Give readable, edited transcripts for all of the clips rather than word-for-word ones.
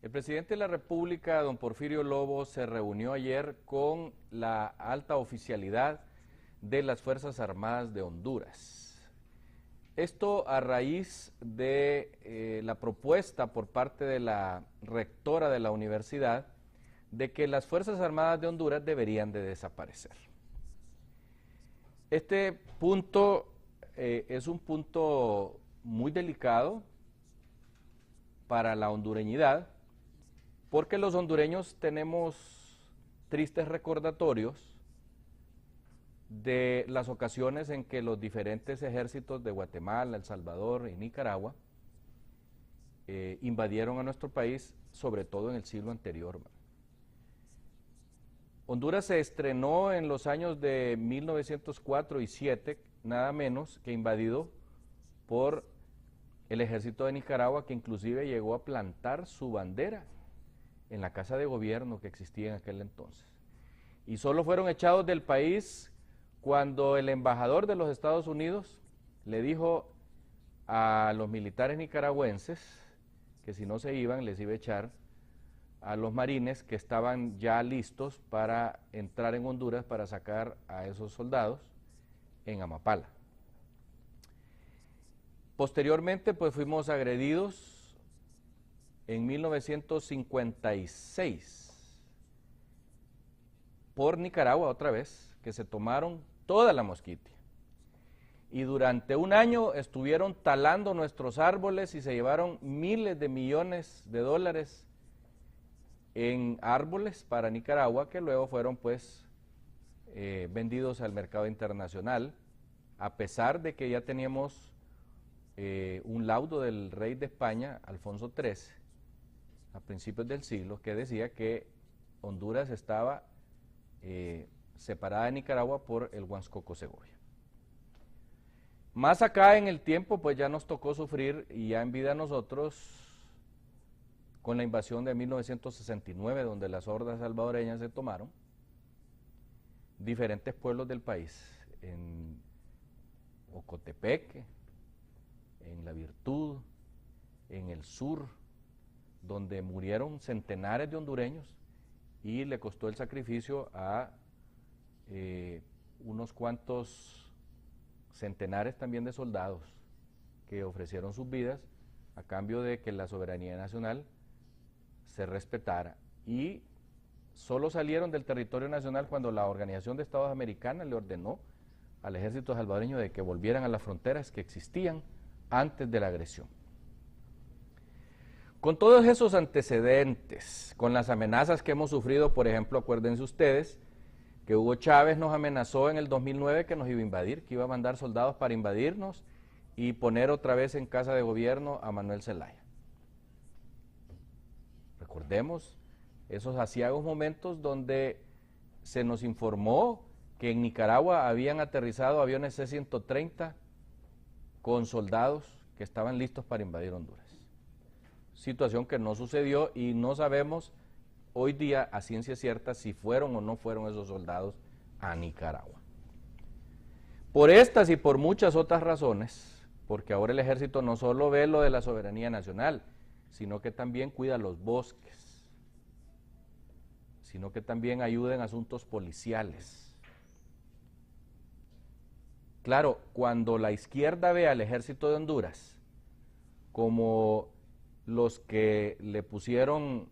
El presidente de la República, don Porfirio Lobo, se reunió ayer con la alta oficialidad de las Fuerzas Armadas de Honduras. Esto a raíz de la propuesta por parte de la rectora de la universidad de que las Fuerzas Armadas de Honduras deberían de desaparecer. Este punto es un punto muy delicado para la hondureñidad, porque los hondureños tenemos tristes recordatorios de las ocasiones en que los diferentes ejércitos de Guatemala, El Salvador y Nicaragua invadieron a nuestro país, sobre todo en el siglo anterior. Honduras se estrenó en los años de 1904 y 7, nada menos que invadido por el ejército de Nicaragua, que inclusive llegó a plantar su bandera en la casa de gobierno que existía en aquel entonces. Y solo fueron echados del país cuando el embajador de los Estados Unidos le dijo a los militares nicaragüenses que si no se iban les iba a echar a los marines que estaban ya listos para entrar en Honduras para sacar a esos soldados en Amapala. Posteriormente pues fuimos agredidos en 1956 por Nicaragua otra vez, que se tomaron toda la Mosquitia. Y durante un año estuvieron talando nuestros árboles y se llevaron miles de millones de dólares en árboles para Nicaragua, que luego fueron pues vendidos al mercado internacional, a pesar de que ya teníamos un laudo del rey de España, Alfonso XIII, a principios del siglo, que decía que Honduras estaba separada de Nicaragua por el Huanscoco Segovia. Más acá en el tiempo, pues ya nos tocó sufrir, y ya en vida nosotros, con la invasión de 1969, donde las hordas salvadoreñas se tomaron diferentes pueblos del país, en Ocotepeque, en La Virtud, en el sur, donde murieron centenares de hondureños y le costó el sacrificio a unos cuantos centenares también de soldados que ofrecieron sus vidas a cambio de que la soberanía nacional se respetara, y solo salieron del territorio nacional cuando la Organización de Estados Americanos le ordenó al ejército salvadoreño de que volvieran a las fronteras que existían antes de la agresión. Con todos esos antecedentes, con las amenazas que hemos sufrido, por ejemplo, acuérdense ustedes que Hugo Chávez nos amenazó en el 2009 que nos iba a invadir, que iba a mandar soldados para invadirnos y poner otra vez en casa de gobierno a Manuel Zelaya. Recordemos esos aciagos momentos donde se nos informó que en Nicaragua habían aterrizado aviones C-130 con soldados que estaban listos para invadir Honduras. Situación que no sucedió y no sabemos hoy día a ciencia cierta si fueron o no fueron esos soldados a Nicaragua. Por estas y por muchas otras razones, porque ahora el ejército no solo ve lo de la soberanía nacional, sino que también cuida los bosques, sino que también ayuda en asuntos policiales. Claro, cuando la izquierda ve al ejército de Honduras como los que le pusieron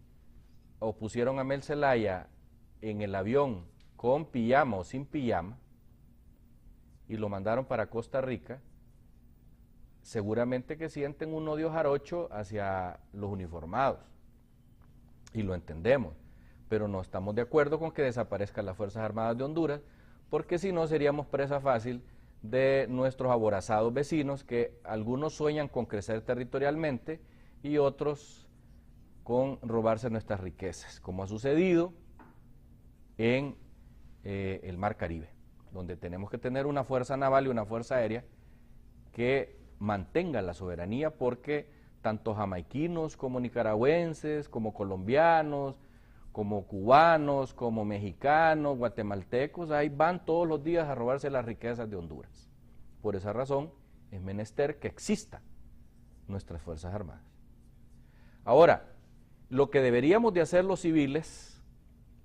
a Mel Zelaya en el avión con pijama o sin pijama y lo mandaron para Costa Rica, seguramente que sienten un odio jarocho hacia los uniformados, y lo entendemos, pero no estamos de acuerdo con que desaparezcan las Fuerzas Armadas de Honduras, porque si no seríamos presa fácil de nuestros aborazados vecinos, que algunos sueñan con crecer territorialmente y otros con robarse nuestras riquezas, como ha sucedido en el Mar Caribe, donde tenemos que tener una fuerza naval y una fuerza aérea que mantenga la soberanía, porque tanto jamaiquinos como nicaragüenses, como colombianos, como cubanos, como mexicanos, guatemaltecos, ahí van todos los días a robarse las riquezas de Honduras. Por esa razón es menester que existan nuestras Fuerzas Armadas. Ahora, lo que deberíamos de hacer los civiles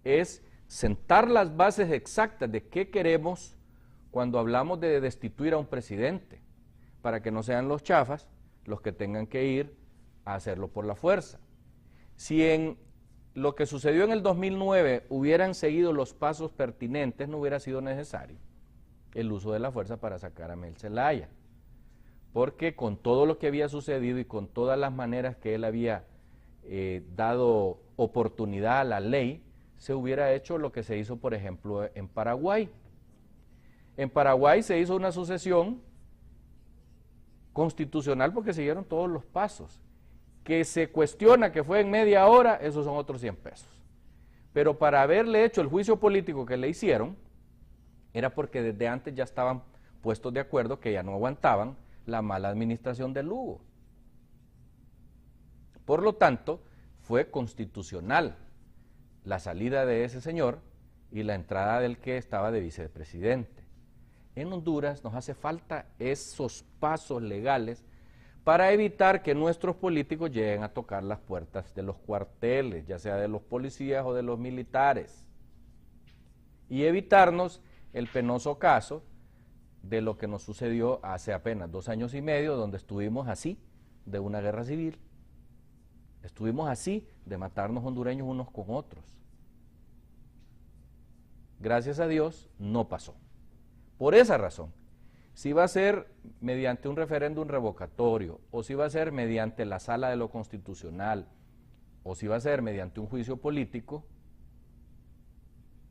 es sentar las bases exactas de qué queremos cuando hablamos de destituir a un presidente, para que no sean los chafas los que tengan que ir a hacerlo por la fuerza. Si en lo que sucedió en el 2009 hubieran seguido los pasos pertinentes, no hubiera sido necesario el uso de la fuerza para sacar a Mel Zelaya, porque con todo lo que había sucedido y con todas las maneras que él había dado oportunidad a la ley, se hubiera hecho lo que se hizo, por ejemplo, en Paraguay. En Paraguay se hizo una sucesión constitucional porque siguieron todos los pasos. Que se cuestiona que fue en media hora, esos son otros 100 pesos. Pero para haberle hecho el juicio político que le hicieron, era porque desde antes ya estaban puestos de acuerdo que ya no aguantaban la mala administración de Lugo. Por lo tanto, fue constitucional la salida de ese señor y la entrada del que estaba de vicepresidente. En Honduras nos hace falta esos pasos legales para evitar que nuestros políticos lleguen a tocar las puertas de los cuarteles, ya sea de los policías o de los militares, y evitarnos el penoso caso de lo que nos sucedió hace apenas 2 años y medio, donde estuvimos así de una guerra civil, estuvimos así de matarnos hondureños unos con otros. Gracias a Dios no pasó. Por esa razón, si va a ser mediante un referéndum revocatorio, o si va a ser mediante la Sala de lo Constitucional, o si va a ser mediante un juicio político,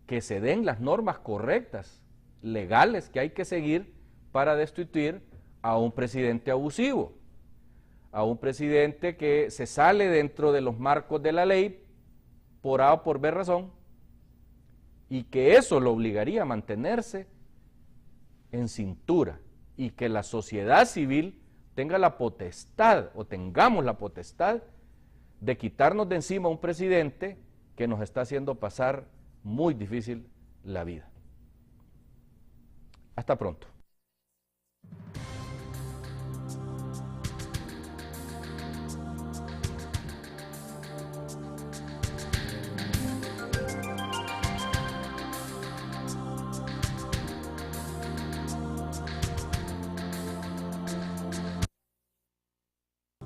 que se den las normas correctas, legales, que hay que seguir para destituir a un presidente abusivo, a un presidente que se sale dentro de los marcos de la ley por A o por B razón, y que eso lo obligaría a mantenerse en cintura, y que la sociedad civil tenga la potestad, o tengamos la potestad, de quitarnos de encima a un presidente que nos está haciendo pasar muy difícil la vida. Hasta pronto.